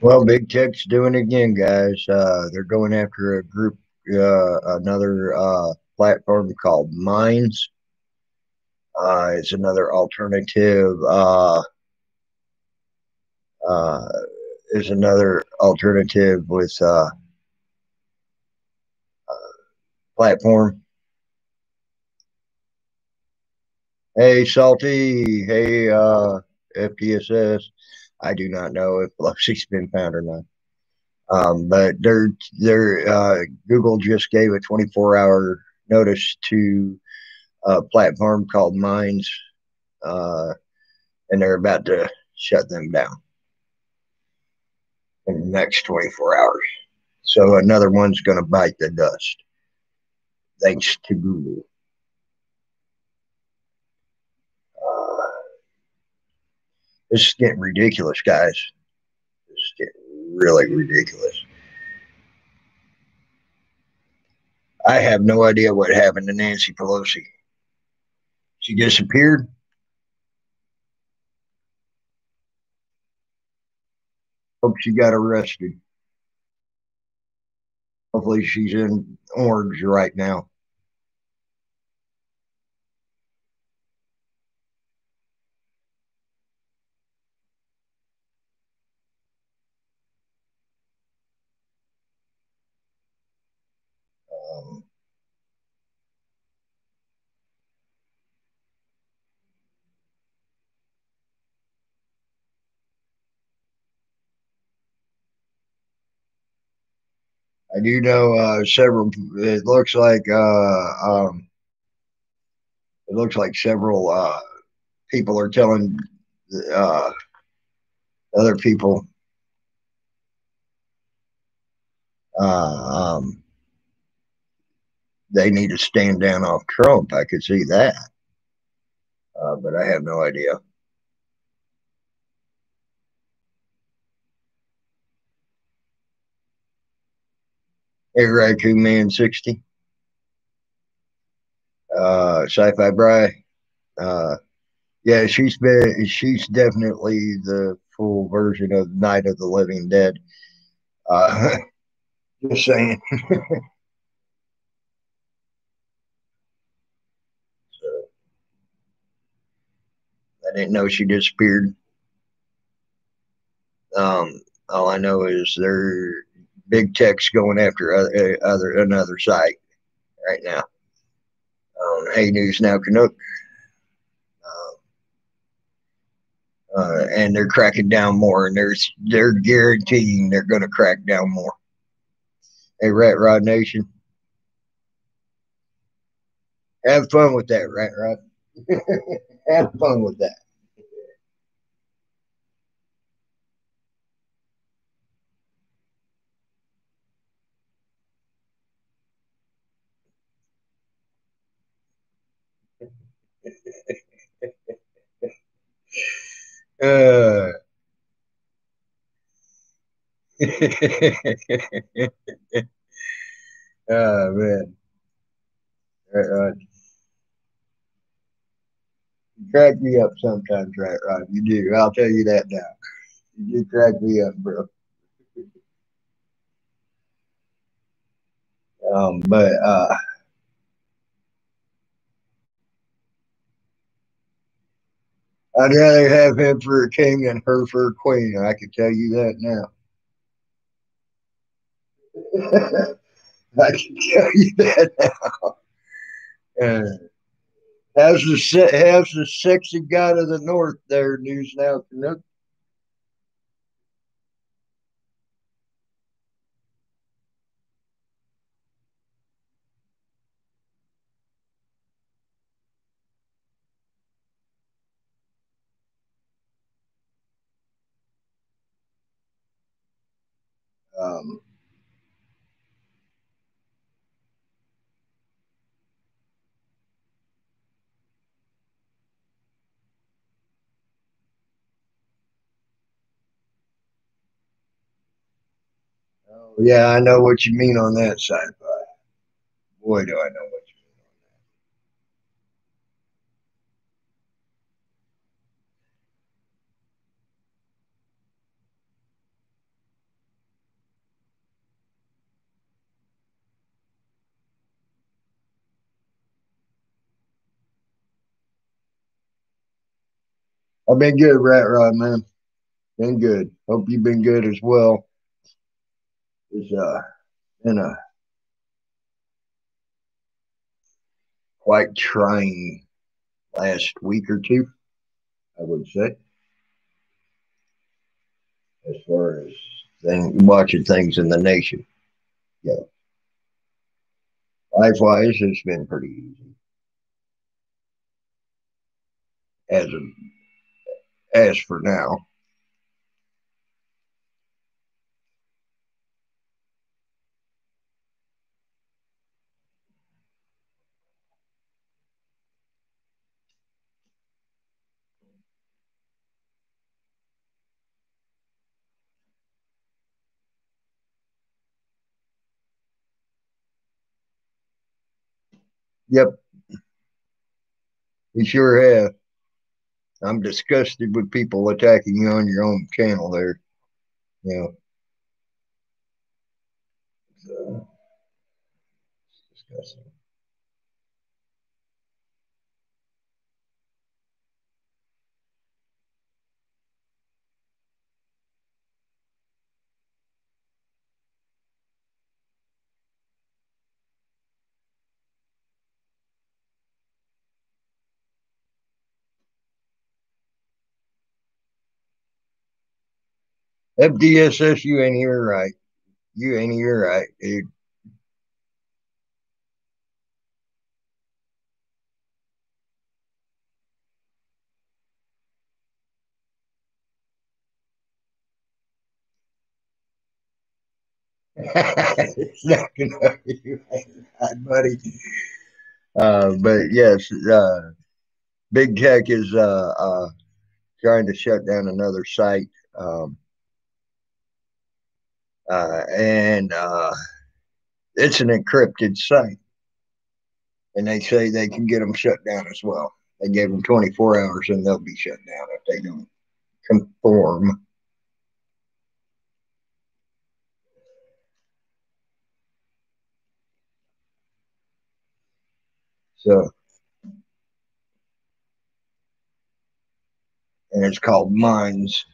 Well, Big Tech's doing it again, guys. They're going after another platform called Minds. It's another alternative. Uh, is another alternative with platform. Hey, Salty. Hey, FTSS. I do not know if Luxie's been found or not. But Google just gave a 24-hour notice to a platform called Minds, uh, and they're about to shut them down in the next 24 hours. So another one's going to bite the dust, thanks to Google. Uh, this is getting ridiculous, guys. This is getting really ridiculous. I have no idea what happened to Nancy Pelosi. She disappeared. Hope she got arrested. Hopefully, she's in orange right now. Um, I do know several. It looks like several people are telling uh, other people uh, um, they need to stand down off Trump. I could see that, but I have no idea. Hey, Raccoon Man 60, Sci-Fi Bry. Uh, yeah, she's definitely the full version of Night of the Living Dead. Uh, just saying. So, I didn't know she disappeared. All I know is they're big tech's going after another site right now. Hey News Now Canuck, and they're cracking down more, and they're guaranteeing they're going to crack down more. Hey Rat Rod Nation, have fun with that, Rat Rod. Have fun with that. Uh, oh man, Rat Rod, you crack me up sometimes, Rat Rod. You do. I'll tell you that now. You do crack me up, bro. But I'd rather have him for a king than her for a queen. I can tell you that now. I can tell you that now. How's the sexy god of the north there, News Now Canuck? Um, yeah, I know what you mean on that side. Boy, do I know what you I've been good, Rat Rod, man. Been good. Hope you've been good as well. It's been a quite trying last week or two, I would say, as far as watching things in the nation. Yeah, life wise, it's been pretty easy as of, as for now. Yep, we sure have. I'm disgusted with people attacking you on your own channel there. You know, it's disgusting. FDSS, you ain't even right. You ain't even right, dude. It's not gonna be right, buddy. But yes, big tech is trying to shut down another site, um, and it's an encrypted site, and they say they can get them shut down as well. They gave them 24 hours, and they'll be shut down if they don't conform. So, and it's called Minds,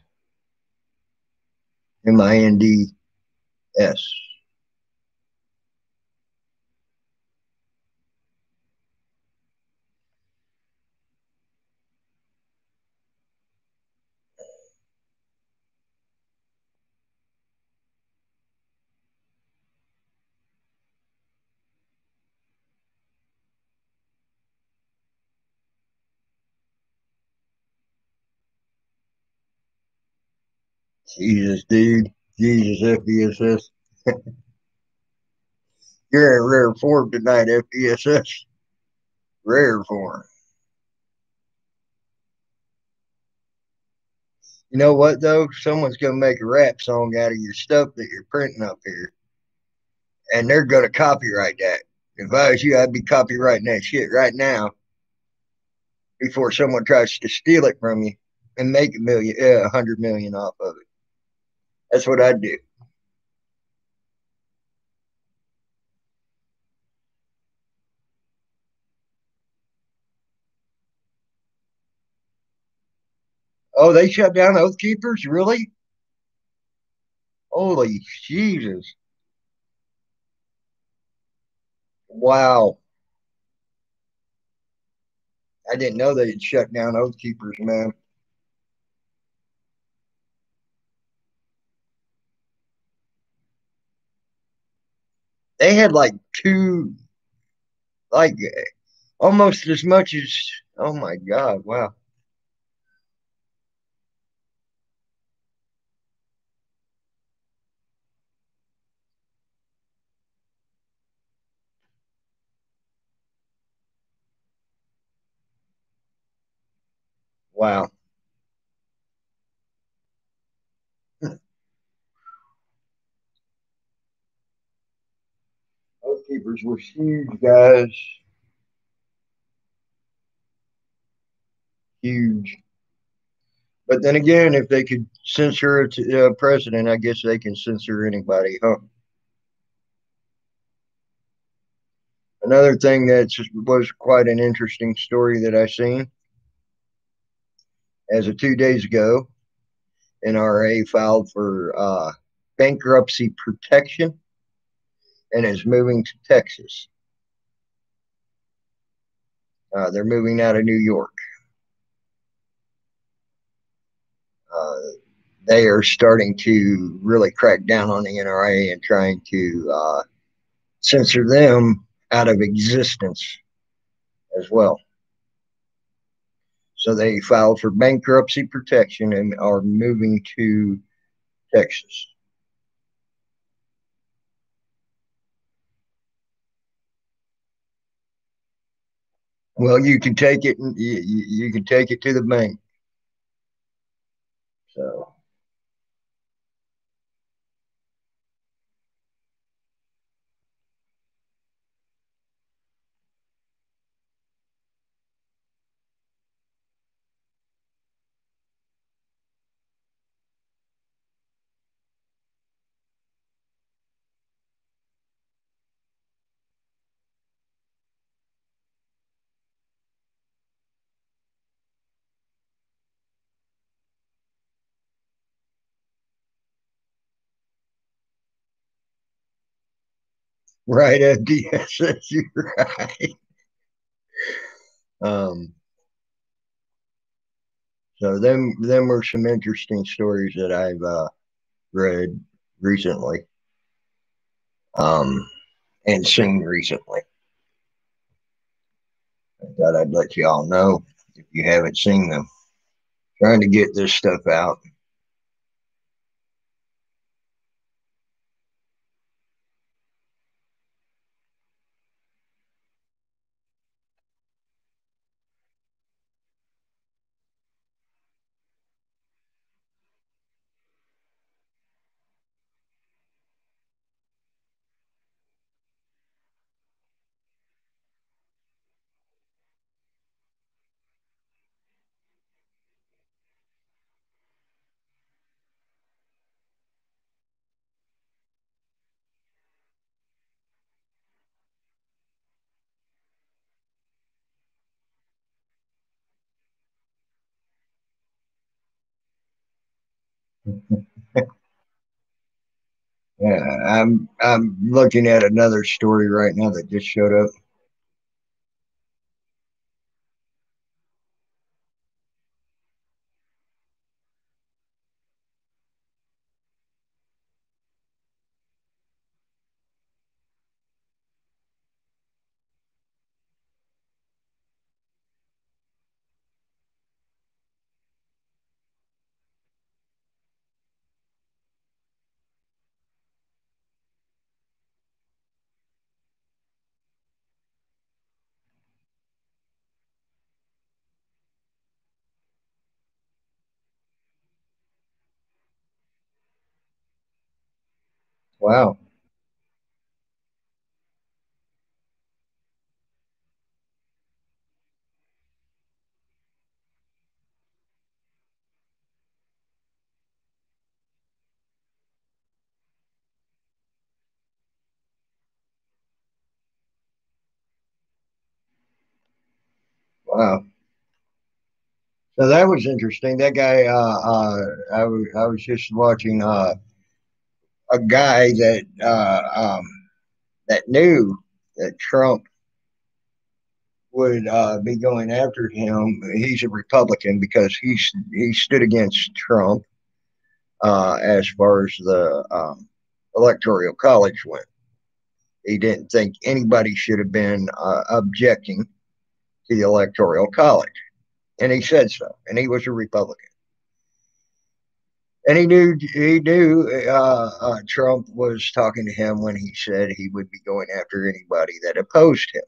MINDS. Jesus, dude. Jesus, FDSS. You're in rare form tonight, FDSS. Rare form. You know what though? Someone's gonna make a rap song out of your stuff that you're printing up here, and they're gonna copyright that. If I was you, I'd be copywriting that shit right now before someone tries to steal it from you and make 100 million off of it. That's what I'd do. Oh, they shut down Oath Keepers? Really? Holy Jesus! Wow, I didn't know they had shut down Oath Keepers, man. They had like two, like almost as much as. Oh my God! Wow. Wow. Oath Keepers were huge, guys. Huge. But then again, if they could censor a president, I guess they can censor anybody, huh? Another thing that was quite an interesting story that I seen. As of 2 days ago, NRA filed for bankruptcy protection and is moving to Texas. They're moving out of New York. Uh, they are starting to really crack down on the NRA and trying to censor them out of existence as well. So they filed for bankruptcy protection and are moving to Texas. Well, you can take it. You can take it to the bank. So right, FDSS, you're right. Um, so them were some interesting stories that I've read recently, um, and seen recently. I thought I'd let you all know if you haven't seen them. Trying to get this stuff out. Yeah, I'm looking at another story right now that just showed up. Wow, wow. So that was interesting. That guy, I was just watching a guy that knew that Trump would be going after him. He's a Republican because he stood against Trump as far as the electoral college went. He didn't think anybody should have been objecting to the electoral college, and he said so. And he was a Republican, and he knew Trump was talking to him when he said he would be going after anybody that opposed him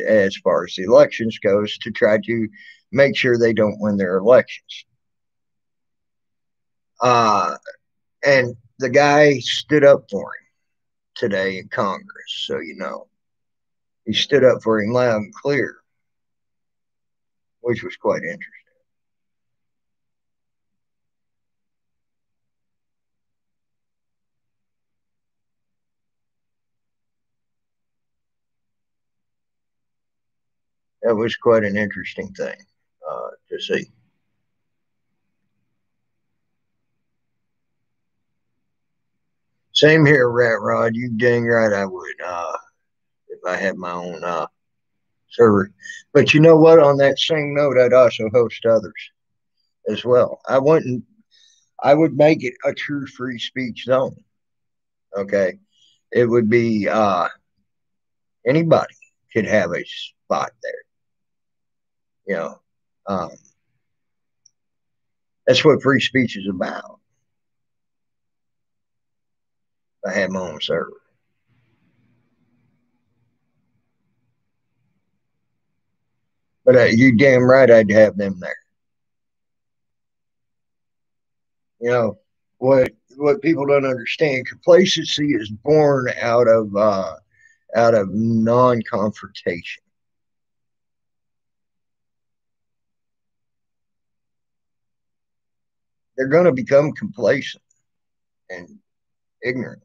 as far as the elections goes to try to make sure they don't win their elections. Uh, and the guy stood up for him today in Congress, so you know he stood up for him loud and clear, which was quite interesting. That was quite an interesting thing to see. Same here, Rat Rod. You dang right I would. If I had my own server. But you know what? On that same note, I'd also host others as well. I wouldn't. I would make it a true free speech zone. Okay, it would be anybody could have a spot there. You know, um, that's what free speech is about. I had my own server. But you damn right I'd have them there. You know what people don't understand. Complacency is born out of non-confrontation. They're going to become complacent and ignorant.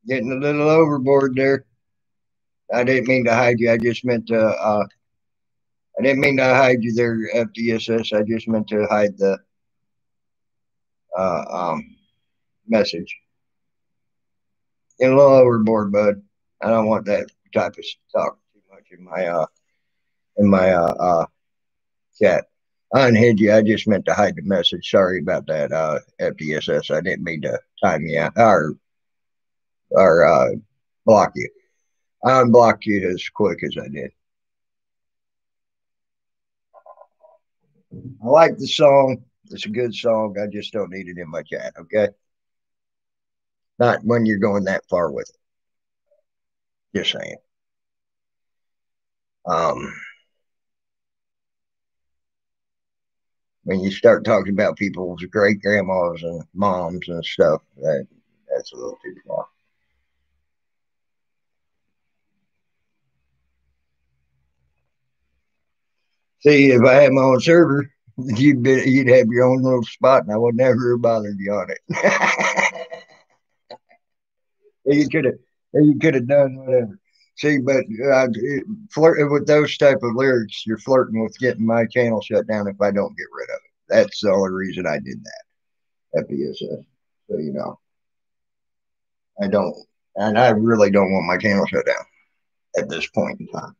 Getting a little overboard there. I didn't mean to hide you. I just meant to. I didn't mean to hide you there, FDSS. I just meant to hide the uh, um, message. Getting a little overboard, bud. I don't want that type of talk too much in my chat. I unhid you. I just meant to hide the message. Sorry about that, FDSS. I didn't mean to time you out or block you. I unblocked you as quick as I did. I like the song. It's a good song. I just don't need it in my chat. Okay, not when you're going that far with it. Just saying. Um, when you start talking about people's great grandmas and moms and stuff, that's a little too far. See, if I had my own server, you'd have your own little spot, and I would never have bothered you on it. you could have you could have done whatever. See, but flirting with those type of lyrics, you're flirting with getting my channel shut down if I don't get rid of it. That's the only reason I did that. FBSS. So I don't, and I really don't want my channel shut down at this point in time.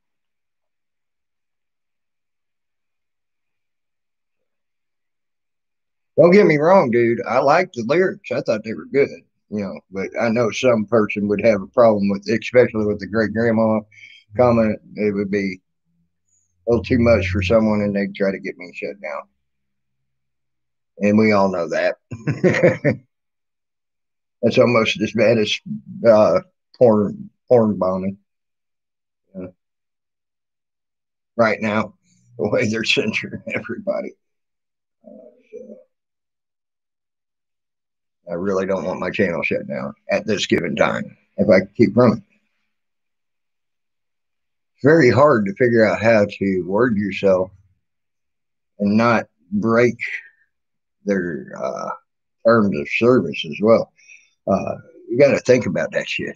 Don't get me wrong, dude. I like the lyrics. I thought they were good, but I know some person would have a problem with, especially with the great grandma comment. It would be a little too much for someone, and they'd try to get me shut down. And we all know that. That's almost as bad as uh, porn bombing right now. The way they're censoring everybody. So I really don't want my channel shut down at this given time if I keep running. It's very hard to figure out how to word yourself and not break their terms of service as well. You got to think about that shit.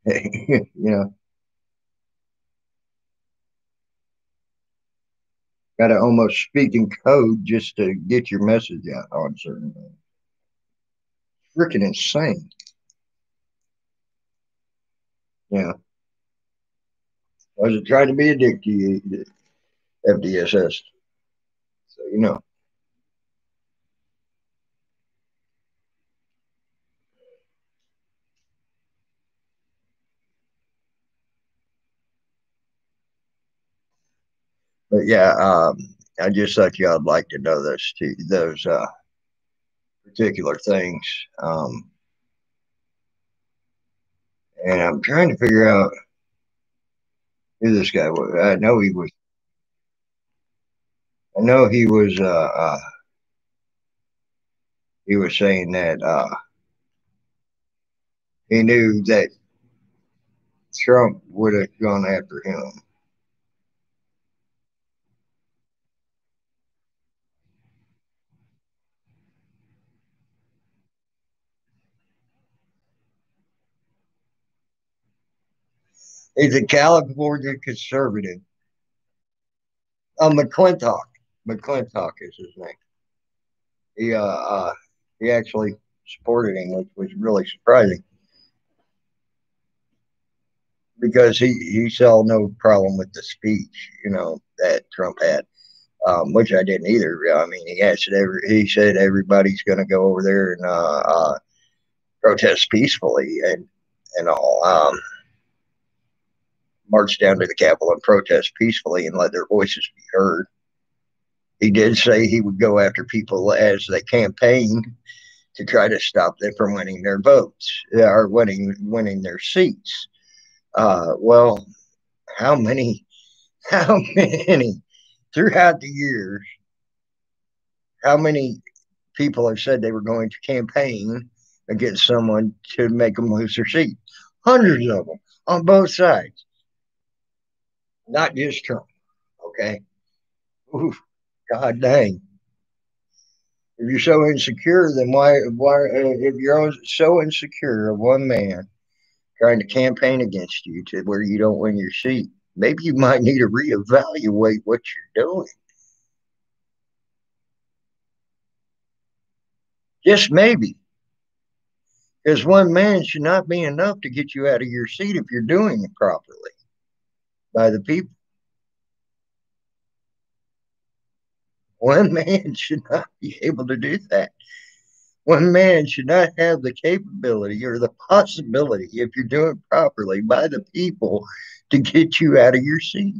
you know, got to almost speak in code just to get your message out on certain things. Freaking insane. Yeah. I was trying to be a dick to you, FDSS. So, but yeah, I just thought y'all'd like to know those particular things. And I'm trying to figure out who this guy was. I know he was saying that he knew that Trump would have gone after him. He's a California conservative. McClintock. McClintock is his name. He uh, uh he actually supported him, which was really surprising because he saw no problem with the speech, that Trump had, which I didn't either. I mean, he said everybody's going to go over there and protest peacefully and all. March down to the Capitol and protest peacefully and let their voices be heard. He did say he would go after people as they campaigned to try to stop them from winning their votes or winning their seats. Well, how many how many throughout the years? How many people have said they were going to campaign against someone to make them lose their seat? Hundreds of them on both sides, not just Trump. Okay. Oof, God dang. If you're so insecure, then if you're so insecure of one man trying to campaign against you to where you don't win your seat, maybe you might need to reevaluate what you're doing. Just maybe. Because one man should not be enough to get you out of your seat if you're doing it properly by the people. One man should not be able to do that. One man should not have the capability or the possibility, if you're doing it properly by the people, to get you out of your seat.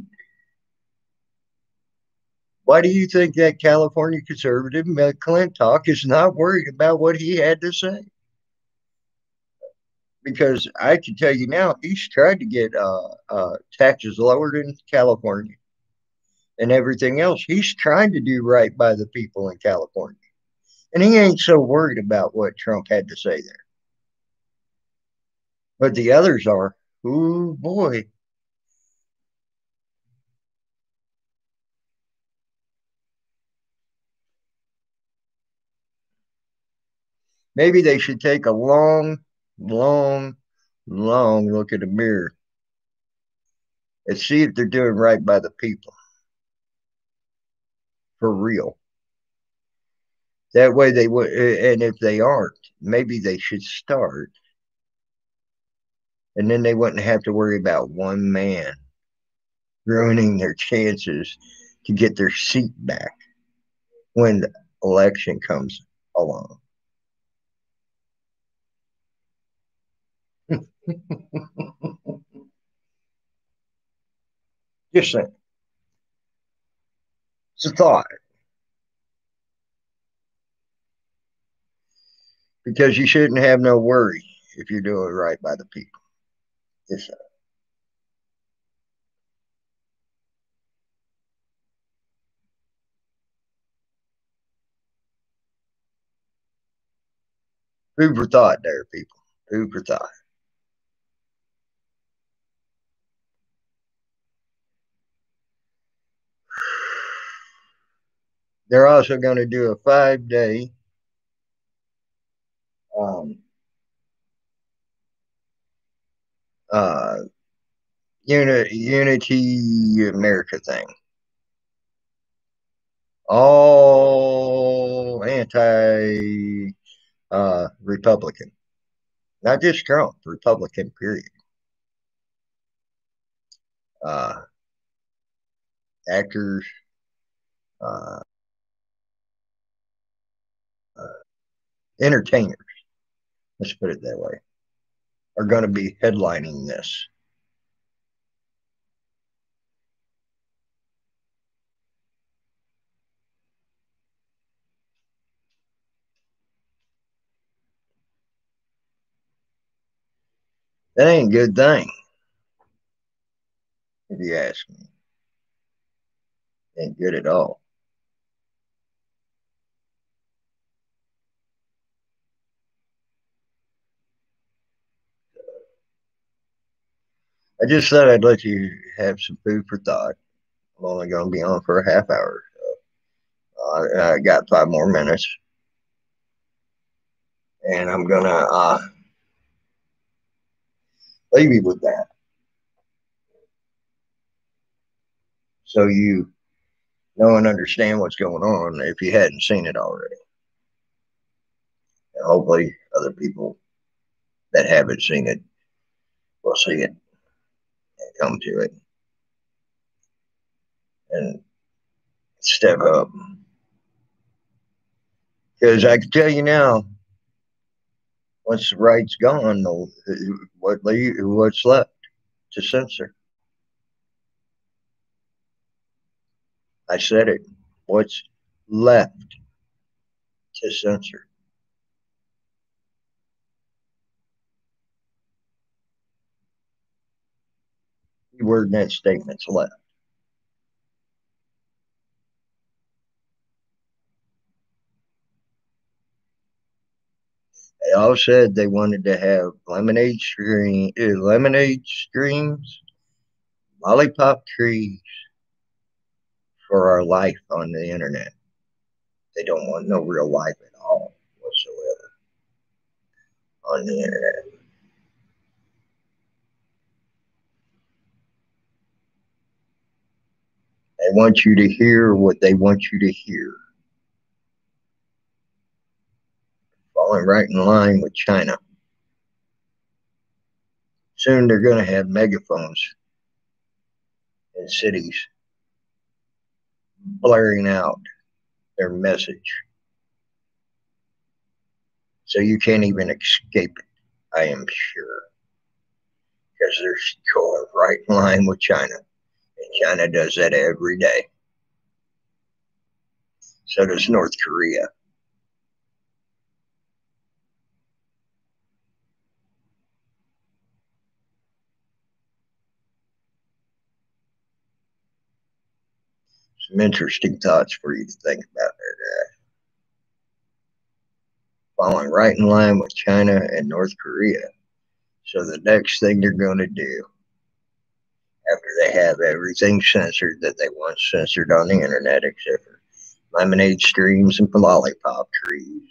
Why do you think that California conservative, McClintock, is not worried about what he had to say? Because I can tell you now, he's tried to get taxes lowered in California and everything else. He's trying to do right by the people in California. And he ain't so worried about what Trump had to say there. But the others are. Ooh, boy. Maybe they should take a long, long look at the mirror and see if they're doing right by the people for real. That way they would, and if they aren't, maybe they should start. And then they wouldn't have to worry about one man ruining their chances to get their seat back when the election comes along. Just saying. It's a thought because you shouldn't have no worry if you're doing right by the people. Just food for thought there, people. Food for thought. They're also going to do a 5 day um, uh, Unity America thing. All anti Republican, not just Trump, Republican, period. Uh, Actors, uh, entertainers, let's put it that way, are going to be headlining this. That ain't a good thing, if you ask me. Ain't good at all. I just thought I'd let you have some food for thought. I'm only going to be on for a half hour. I got 5 more minutes, and I'm going to leave you with that. so you know and understand what's going on if you hadn't seen it already. And hopefully, other people that haven't seen it will see it and come to it and step up. Because I can tell you now, once the right's gone, what's left to censor? I said it. What's left to censor? The word in that statement's left. They all said they wanted to have lemonade streams, lollipop trees for our life on the internet. They don't want no real life at all whatsoever on the internet. They want you to hear what they want you to hear. Falling right in line with China. Soon they're going to have megaphones in cities blaring out their message. So you can't even escape it, I am sure. Because they're going right in line with China. And China does that every day. So does North Korea. Some interesting thoughts for you to think about there, guys. Falling right in line with China and North Korea. So the next thing they're going to do, after they have everything censored that they want censored on the internet, except for lemonade streams and lollipop trees,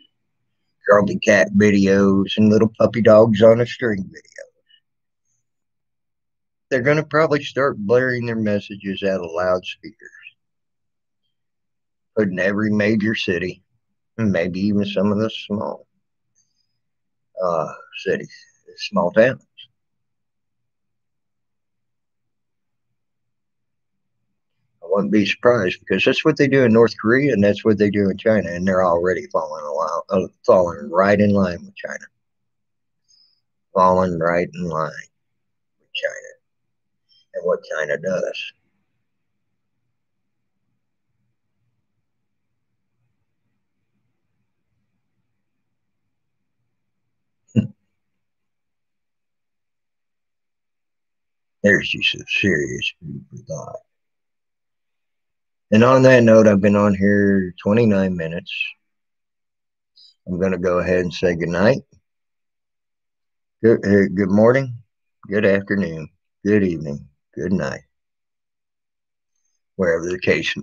Charlie Cat videos, and little puppy dogs on a string videos, they're going to probably start blaring their messages out of loudspeakers, put in every major city, and maybe even some of the small cities, small towns. I wouldn't be surprised because that's what they do in North Korea and that's what they do in China, and they're already falling right in line with China, falling right in line with China and what China does. There's just a serious food for thought. And on that note, I've been on here 29 minutes. I'm going to go ahead and say good night. Good morning, good afternoon, good evening, good night, whatever the case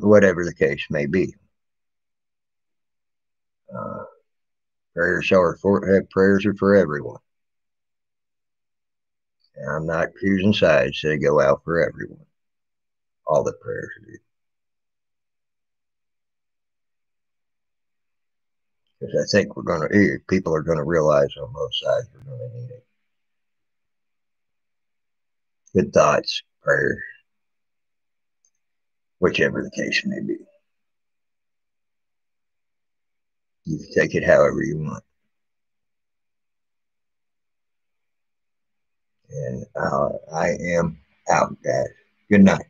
may be. Prayers are for everyone. And I'm not choosing sides. They go out for everyone. All the prayers do. Because I think people are going to realize on both sides we're going to need it. Good thoughts, prayers, whichever the case may be. You can take it however you want. And I am out, guys. Good night.